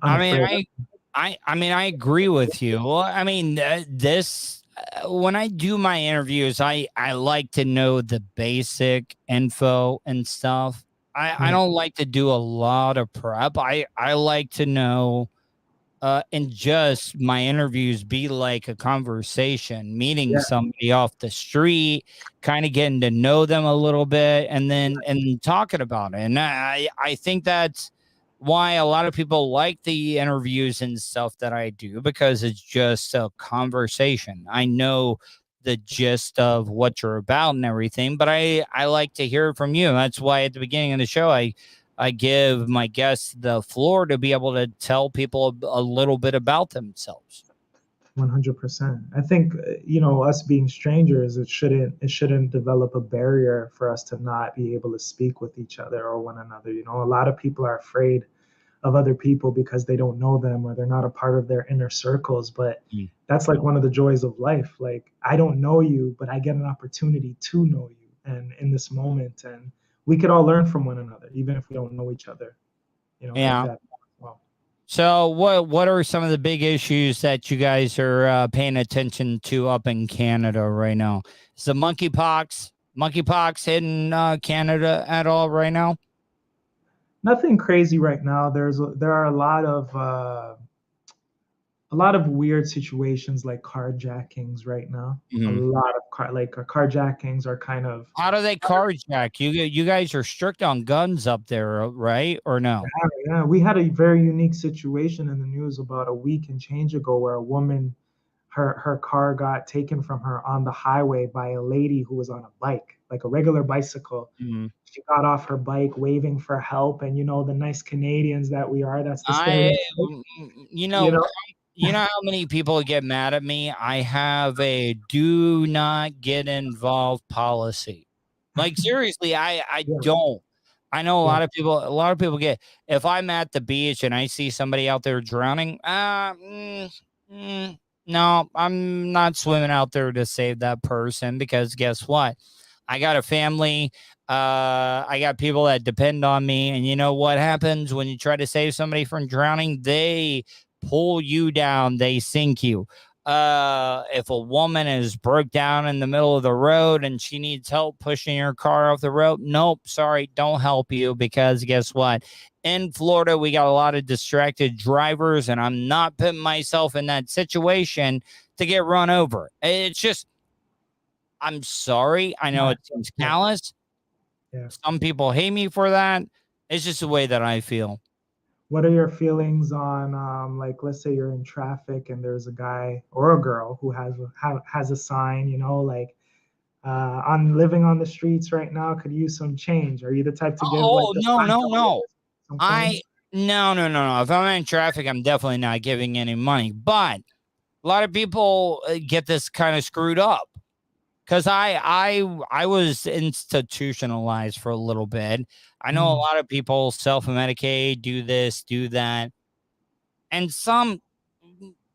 I agree with you. Well, I mean, when I do my interviews, I like to know the basic info and stuff. I don't like to do a lot of prep. I like to know, and just my interviews be like a conversation, meeting somebody off the street, kind of getting to know them a little bit, and then talking about it. And I think that's why a lot of people like the interviews and stuff that I do, because it's just a conversation. I know the gist of what you're about and everything, but I like to hear from you. That's why at the beginning of the show, I give my guests the floor to be able to tell people a little bit about themselves. 100%. I think, you know, us being strangers, it shouldn't develop a barrier for us to not be able to speak with each other or one another. You know, a lot of people are afraid of other people because they don't know them or they're not a part of their inner circles. But that's like one of the joys of life. Like, I don't know you, but I get an opportunity to know you, and in this moment, and we could all learn from one another, even if we don't know each other. You know, yeah. like that. Well, so what are some of the big issues that you guys are paying attention to up in Canada right now? Is the monkeypox hitting Canada at all right now? Nothing crazy right now. There are a lot of weird situations like carjackings right now. A lot of carjackings are kind of. How do they carjack? You guys are strict on guns up there, right? Or no? Yeah, we had a very unique situation in the news about a week and change ago where a woman, her car got taken from her on the highway by a lady who was on a bike, like a regular bicycle. She got off her bike waving for help, and you know, the nice Canadians that we are, that's the stereotype. You know how many people get mad at me? I have a do not get involved policy. Like, seriously, I don't. I know a lot of people get, if I'm at the beach and I see somebody out there drowning, no, I'm not swimming out there to save that person, because guess what? I got a family. I got people that depend on me. And you know what happens when you try to save somebody from drowning? They pull you down. They sink you. If a woman is broke down in the middle of the road and she needs help pushing her car off the road, nope, sorry, don't help you, because guess what? In Florida, we got a lot of distracted drivers, and I'm not putting myself in that situation to get run over. It's just, I'm sorry. I know it seems callous. Yeah. Some people hate me for that. It's just the way that I feel. What are your feelings on, like, let's say you're in traffic and there's a guy or a girl who has a sign, you know, like, I'm living on the streets right now, could use some change. Are you the type to give? No. No. If I'm in traffic, I'm definitely not giving any money. But a lot of people get this kind of screwed up, because I was institutionalized for a little bit. I know a lot of people self-medicate, do this, do that. And some,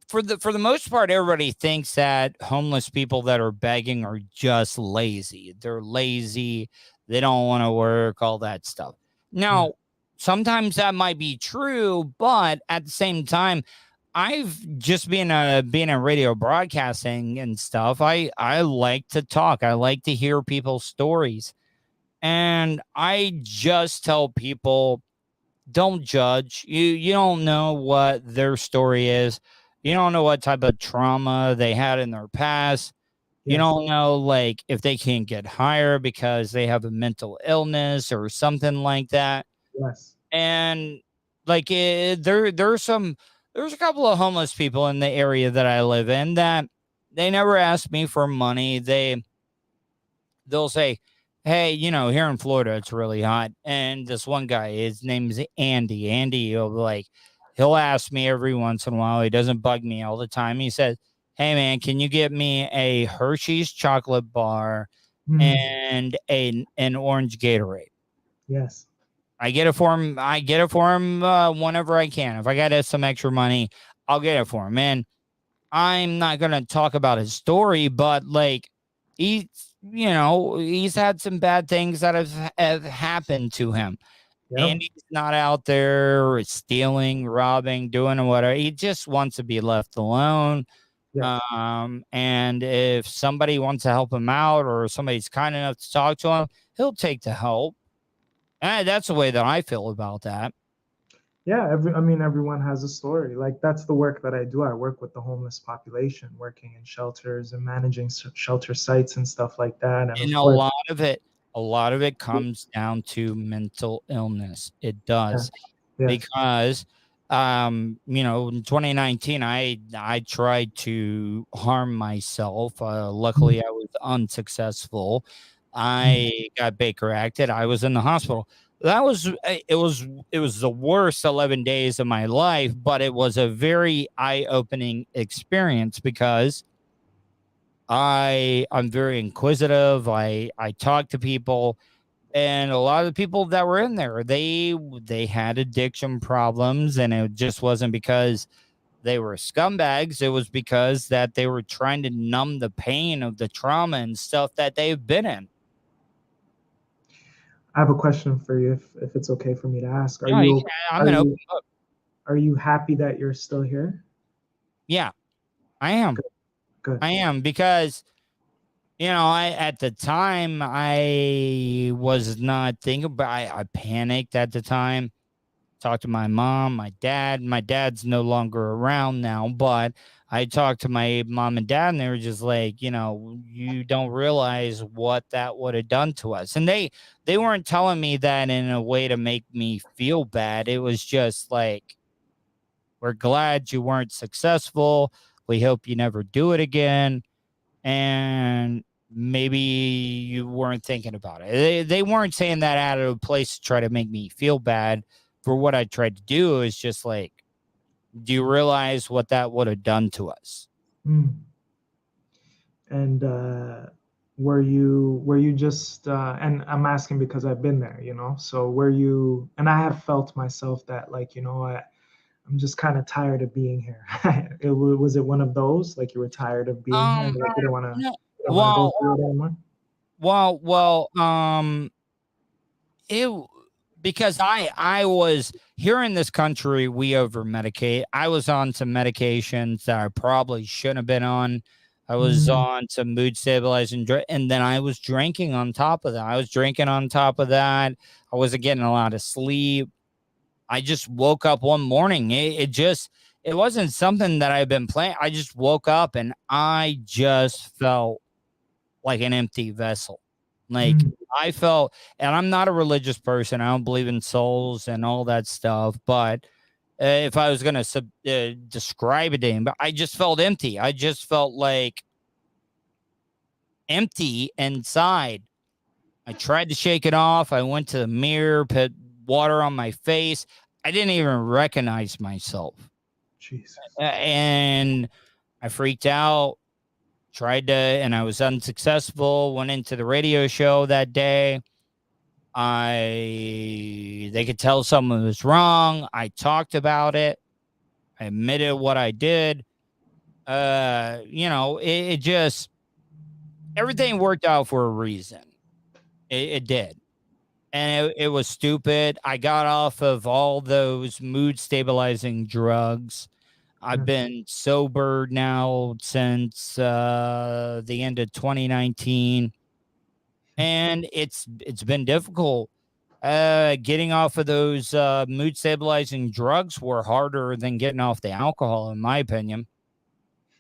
for the most part, everybody thinks that homeless people that are begging are just lazy. They're lazy. They don't want to work, all that stuff. Now, sometimes that might be true, but at the same time, I've just been in radio broadcasting and stuff. I like to talk. I like to hear people's stories. And I just tell people, don't judge. You don't know what their story is. You don't know what type of trauma they had in their past. You don't know, like, if they can't get hired because they have a mental illness or something like that. Yes. And like, there's a couple of homeless people in the area that I live in that they never ask me for money. They'll say, hey, here in Florida, it's really hot. And this one guy, his name is Andy. Andy, he'll ask me every once in a while. He doesn't bug me all the time. He says, hey, man, can you get me a Hershey's chocolate bar and an orange Gatorade? Yes. I get it for him. Whenever I can. If I got some extra money, I'll get it for him. And I'm not going to talk about his story, but he's had some bad things that have happened to him. Yep. And he's not out there stealing, robbing, doing whatever. He just wants to be left alone. Yes. And if somebody wants to help him out or somebody's kind enough to talk to him, he'll take the help. And that's the way that I feel about that. Yeah, everyone has a story. That's the work that I do. I work with the homeless population, working in shelters and managing shelter sites and stuff like that. And a lot of it comes down to mental illness. It does. Yeah. Yes. Because in 2019 I tried to harm myself. Luckily I was unsuccessful. I got Baker acted. I was in the hospital. It was the worst 11 days of my life, but it was a very eye-opening experience because I'm very inquisitive. I talk to people, and a lot of the people that were in there, they had addiction problems, and it just wasn't because they were scumbags. It was because that they were trying to numb the pain of the trauma and stuff that they've been in. I have a question for you, if it's okay for me to ask. Are you happy that you're still here? Yeah, I am. Good. I am, because at the time I was not thinking, but I panicked at the time. Talked to my mom, my dad. My dad's no longer around now, but I talked to my mom and dad, and they were just like, you don't realize what that would have done to us. And they weren't telling me that in a way to make me feel bad. It was just like, we're glad you weren't successful. We hope you never do it again. And maybe you weren't thinking about it. They weren't saying that out of a place to try to make me feel bad for what I tried to do. Is just like, do you realize what that would have done to us? And were you just and I'm asking because I've been there, so were you, and I have felt myself that I'm just kind of tired of being here. Was it one of those, you were tired of being here, you don't want to go through it anymore? Because I was here in this country, we over medicate. I was on some medications that I probably shouldn't have been on. I was on some mood stabilizing, and then I was drinking on top of that. I wasn't getting a lot of sleep. I just woke up one morning. It wasn't something that I've been playing. I just woke up and I just felt like an empty vessel. I felt, and I'm not a religious person. I don't believe in souls and all that stuff. But if I was going to describe it to him, I just felt empty. I just felt like empty inside. I tried to shake it off. I went to the mirror, put water on my face. I didn't even recognize myself. Jesus. And I freaked out. And I was unsuccessful. Went into the radio show that day. They could tell something was wrong. I talked about it. I admitted what I did. It just, everything worked out for a reason. It did. And it was stupid. I got off of all those mood stabilizing drugs. I've been sober now since the end of 2019, and it's been difficult. Getting off of those mood stabilizing drugs were harder than getting off the alcohol, in my opinion.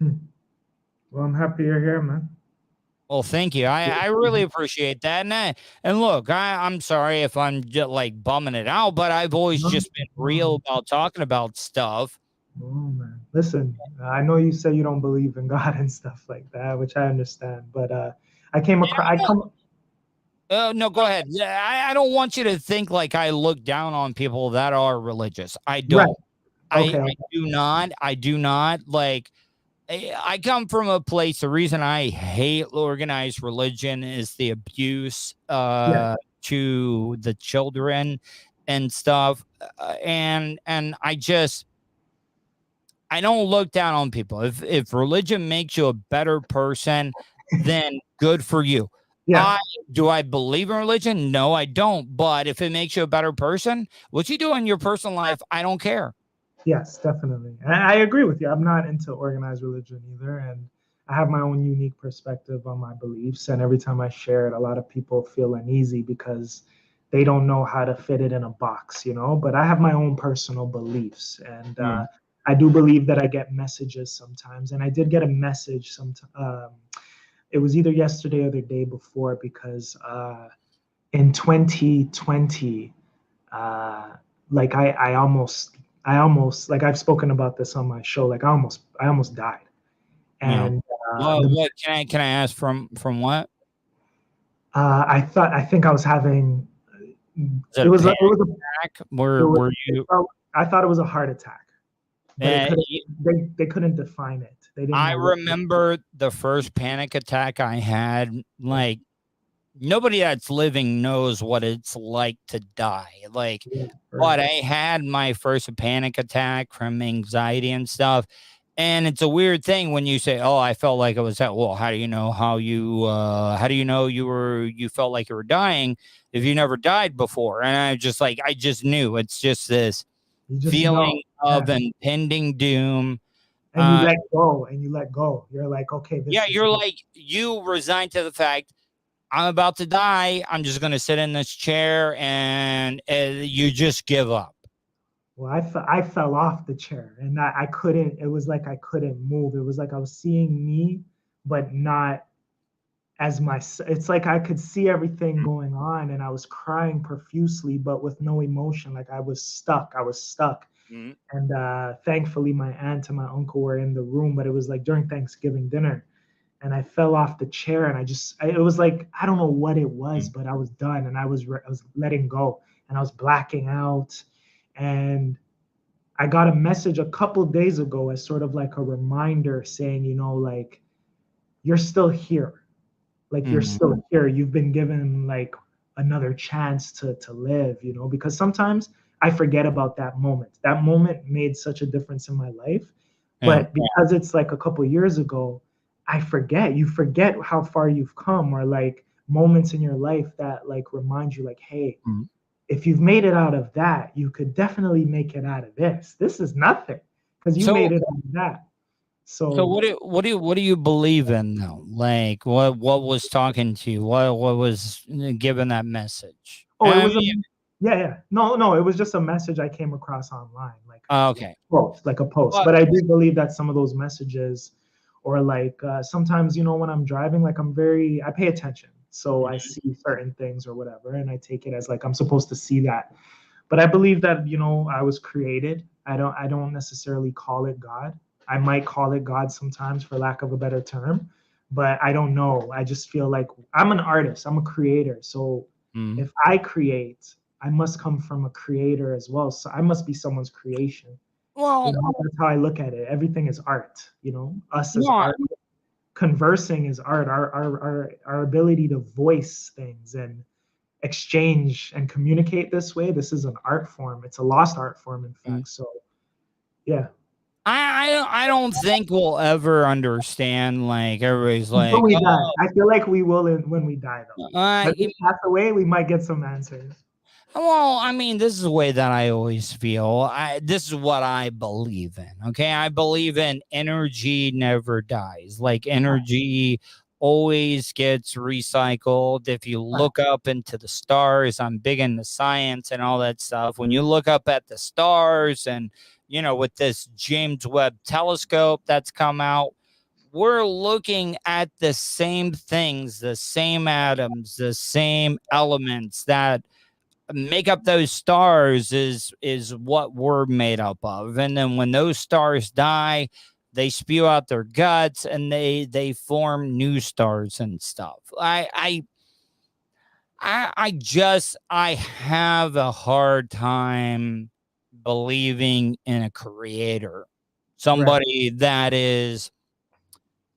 Well, I'm happy you're here, man. Well, thank you. I really appreciate that. And look, I'm sorry if I'm just bumming it out, but I've always just been real about talking about stuff. Oh, man. listen, I know you say you don't believe in God and stuff like that, which I understand, but I came across. No, go ahead. Yeah, I don't want you to think like I look down on people that are religious. I don't. Right. Okay. I do not. I do not. Like, I come from a place. The reason I hate organized religion is the abuse to the children and stuff. And I don't look down on people. If religion makes you a better person, then good for you. Yeah. Do I believe in religion? No, I don't. But if it makes you a better person, what you do in your personal life, I don't care. Yes, definitely. I agree with you. I'm not into organized religion either. And I have my own unique perspective on my beliefs. And every time I share it, a lot of people feel uneasy because they don't know how to fit it in a box, you know? But I have my own personal beliefs. And I do believe that I get messages sometimes. And I did get a message sometimes. It was either yesterday or the day before, because in 2020, like I almost, like I've spoken about this on my show, like I almost died. And what can I ask from what? I think I was having. I thought it was a heart attack. But they couldn't define it. They didn't. I remember the first panic attack I had. Like, nobody that's living knows what it's like to die. Like, but I had my first panic attack from anxiety and stuff. And it's a weird thing when you say, "Oh, I felt like it was that." Well, how do you know you felt like you were dying if you never died before? And I just knew. It's just this feeling of impending doom. And you let go. You're like, okay. You resigned to the fact, I'm about to die. I'm just going to sit in this chair, and you just give up. Well, I fell off the chair, and I couldn't. It was like I couldn't move. It was like I was seeing me, but not as my. It's like I could see everything going on, and I was crying profusely, but with no emotion. Like I was stuck. Mm-hmm. And thankfully, my aunt and my uncle were in the room, but it was like during Thanksgiving dinner. And I fell off the chair, and it was like, I don't know what it was, but I was done, and I was letting go, and I was blacking out. And I got a message a couple days ago as sort of like a reminder saying, you know, like, you're still here. Like, you're still here. You've been given like another chance to live, you know, because sometimes I forget about that moment. That moment made such a difference in my life. But because it's like a couple years ago, you forget how far you've come, or like moments in your life that like remind you like, hey, if you've made it out of that, you could definitely make it out of this. This is nothing because you made it out of that. So what do you believe in though? Like what was talking to you? What was given that message? Oh, it was no, it was just a message I came across online, like okay, like a post. But I do believe that some of those messages, or like sometimes, you know, when I'm driving, like I pay attention. So I see certain things or whatever, and I take it as like I'm supposed to see that. But I believe that, you know, I was created. I don't necessarily call it God. I might call it God sometimes, for lack of a better term, but I don't know. I just feel like I'm an artist. I'm a creator. So if I create, I must come from a creator as well. So I must be someone's creation. Well, you know, that's how I look at it. Everything is art, you know, us as art. Conversing is art. Our ability to voice things and exchange and communicate this way. This is an art form. It's a lost art form, in fact. So, yeah. I don't think we'll ever understand. Like everybody's like, when we die. I feel like we will when we die, though. But if we pass away, we might get some answers. Well, I mean, this is the way that I always feel. This is what I believe in. Okay, I believe in energy never dies. Like energy always gets recycled. If you look up into the stars, I'm big into science and all that stuff. When you look up at the stars, and you know, with this James Webb telescope that's come out, we're looking at the same things, the same atoms, the same elements that make up those stars is what we're made up of. And then when those stars die, they spew out their guts and they form new stars and stuff. I have a hard time believing in a creator, somebody that is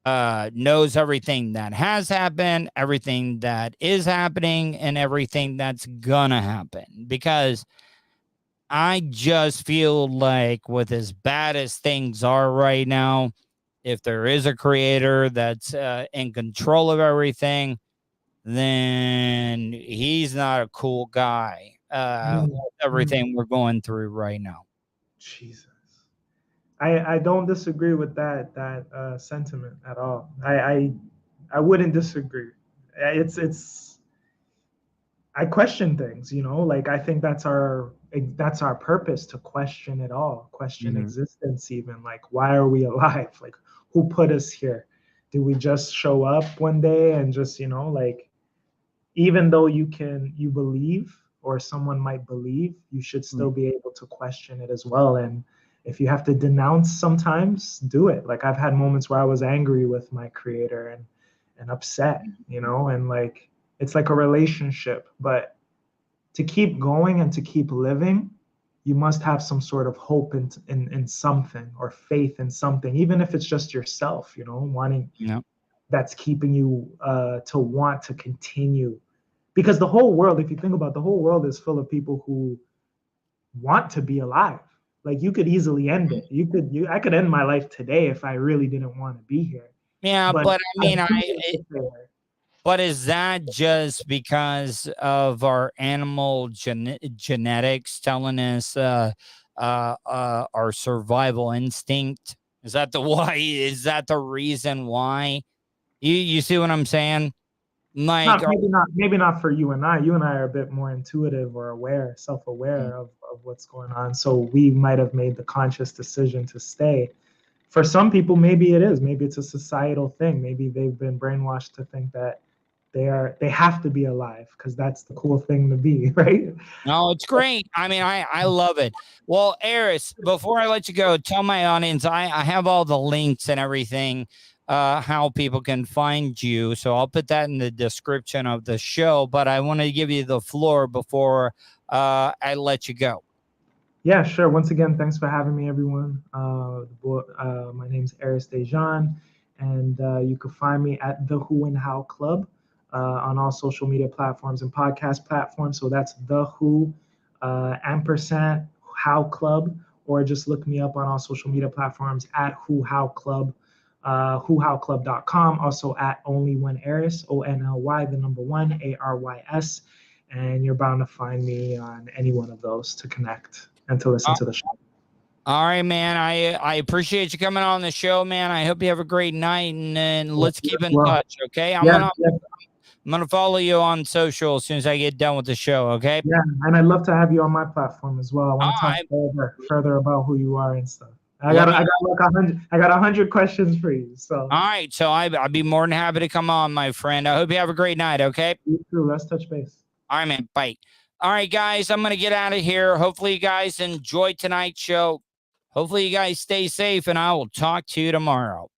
knows everything that has happened, everything that is happening, and everything that's gonna happen. Because I just feel like, with as bad as things are right now, if there is a creator that's in control of everything, then he's not a cool guy. With everything we're going through right now. Jesus. I don't disagree with that sentiment at all. I wouldn't disagree. It's I question things, you know, like I think that's our purpose, to question it all, question existence, even like, why are we alive? Like, who put us here? Did we just show up one day and just, you know, like, even though you believe, or someone might believe, you should still be able to question it as well. And if you have to denounce sometimes, do it. Like, I've had moments where I was angry with my creator and upset, you know, and like, it's like a relationship. But to keep going and to keep living, you must have some sort of hope in something, or faith in something, even if it's just yourself, you know, wanting, that's keeping you to want to continue. Because the whole world, if you think about it, the whole world is full of people who want to be alive. Like, you could easily end it. I could end my life today if I really didn't want to be here. Yeah, but I mean, but is that just because of our animal genetics telling us our survival instinct? Is that the why? Is that the reason why? You see what I'm saying? Like, maybe not for you and I. You and I are a bit more intuitive or aware, self-aware of what's going on. So we might have made the conscious decision to stay. For some people, maybe it is. Maybe it's a societal thing. Maybe they've been brainwashed to think that they have to be alive because that's the cool thing to be, right? No, it's great. I mean, I love it. Well, Arys, before I let you go, tell my audience, I have all the links and everything, how people can find you. So I'll put that in the description of the show, but I want to give you the floor before I let you go. Yeah, sure. Once again, thanks for having me, everyone. My name's Arys Dejan, and you can find me at The Who and How Club on all social media platforms and podcast platforms. So that's The Who & How Club, or just look me up on all social media platforms at Who How Club, whohowclub.com, also at Only One Arys, ONLY, the number 1, ARYS, and you're bound to find me on any one of those to connect and to listen to the show. All right, man. I appreciate you coming on the show, man. I hope you have a great night, and let's keep in touch, okay? I'm gonna follow you on social as soon as I get done with the show, okay? Yeah, and I'd love to have you on my platform as well. I want to talk further about who you are and stuff. I got like 100 questions for you. So. All right, so I'd be more than happy to come on, my friend. I hope you have a great night, okay? You too. Let's touch base. All right, man. Bye. All right, guys, I'm going to get out of here. Hopefully you guys enjoyed tonight's show. Hopefully you guys stay safe, and I will talk to you tomorrow.